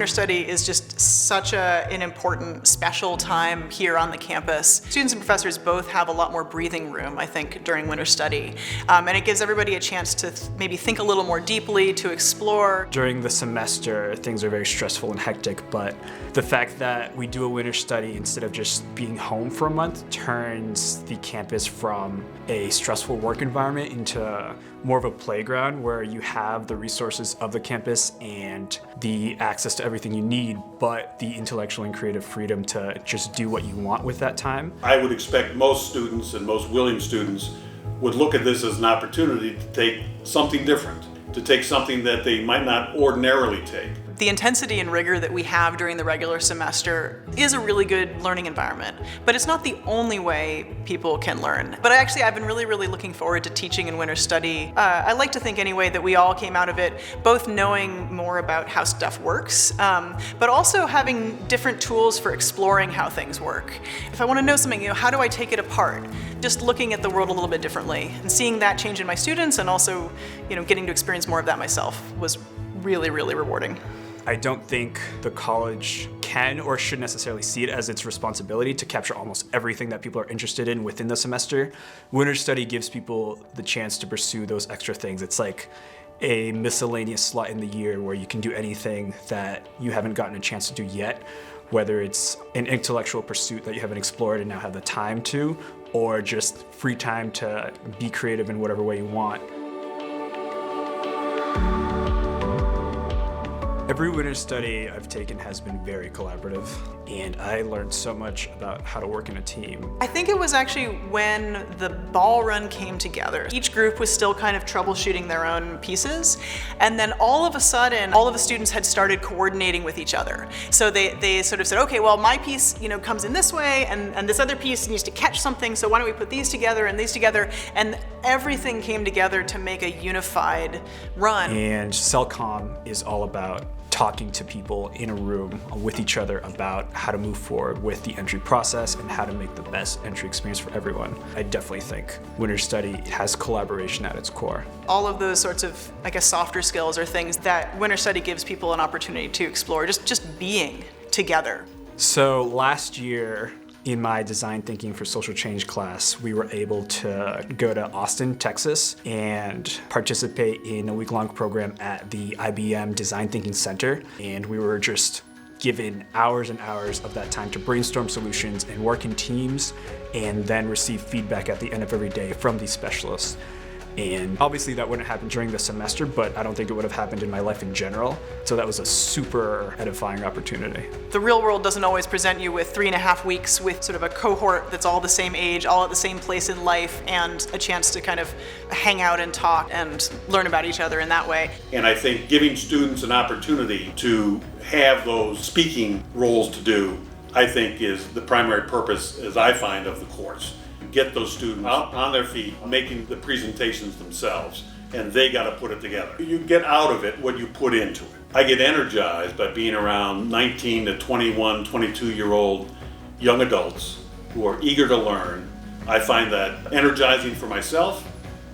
Winter Study is just such an important, special time here on the campus. Students and professors both have a lot more breathing room, I think, during Winter Study. And it gives everybody a chance to maybe think a little more deeply, to explore. During the semester, things are very stressful and hectic, but the fact that we do a Winter Study instead of just being home for a month turns the campus from a stressful work environment into more of a playground where you have the resources of the campus and the access to everything you need, but the intellectual and creative freedom to just do what you want with that time. I would expect most students and most Williams students would look at this as an opportunity to take something different, to take something that they might not ordinarily take. The intensity and rigor that we have during the regular semester is a really good learning environment, but it's not the only way people can learn. But I've been really looking forward to teaching in Winter Study. I like to think anyway that we all came out of it both knowing more about how stuff works, but also having different tools for exploring how things work. If I want to know something, how do I take it apart? Just looking at the world a little bit differently and seeing that change in my students, and also, getting to experience more of that myself was really rewarding. I don't think the college can or should necessarily see it as its responsibility to capture almost everything that people are interested in within the semester. Winter Study gives people the chance to pursue those extra things. It's like a miscellaneous slot in the year where you can do anything that you haven't gotten a chance to do yet, whether it's an intellectual pursuit that you haven't explored and now have the time to, or just free time to be creative in whatever way you want. Every Winter Study I've taken has been very collaborative, and I learned so much about how to work in a team. I think it was actually when the ball run came together. Each group was still kind of troubleshooting their own pieces, and then all of a sudden, all of the students had started coordinating with each other. So they sort of said, okay, well, my piece comes in this way, and this other piece needs to catch something, so why don't we put these together and these together, and everything came together to make a unified run. And CellComm is all about talking to people in a room with each other about how to move forward with the entry process and how to make the best entry experience for everyone. I definitely think Winter Study has collaboration at its core. All of those sorts of, softer skills are things that Winter Study gives people an opportunity to explore, just being together. So last year, in my design thinking for social change class, we were able to go to Austin, Texas, and participate in a week-long program at the IBM Design Thinking Center. And we were just given hours and hours of that time to brainstorm solutions and work in teams, and then receive feedback at the end of every day from these specialists. And obviously that wouldn't happen during the semester, but I don't think it would have happened in my life in general. So that was a super edifying opportunity. The real world doesn't always present you with 3.5 weeks with sort of a cohort that's all the same age, all at the same place in life, and a chance to kind of hang out and talk and learn about each other in that way. And I think giving students an opportunity to have those speaking roles to do, I think is the primary purpose, as I find, of the course. Get those students out on their feet, making the presentations themselves, and they got to put it together. You get out of it what you put into it. I get energized by being around 19 to 21, 22-year-old young adults who are eager to learn. I find that energizing for myself.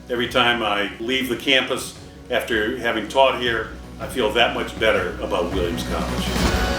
Every time I leave the campus after having taught here, I feel that much better about Williams College.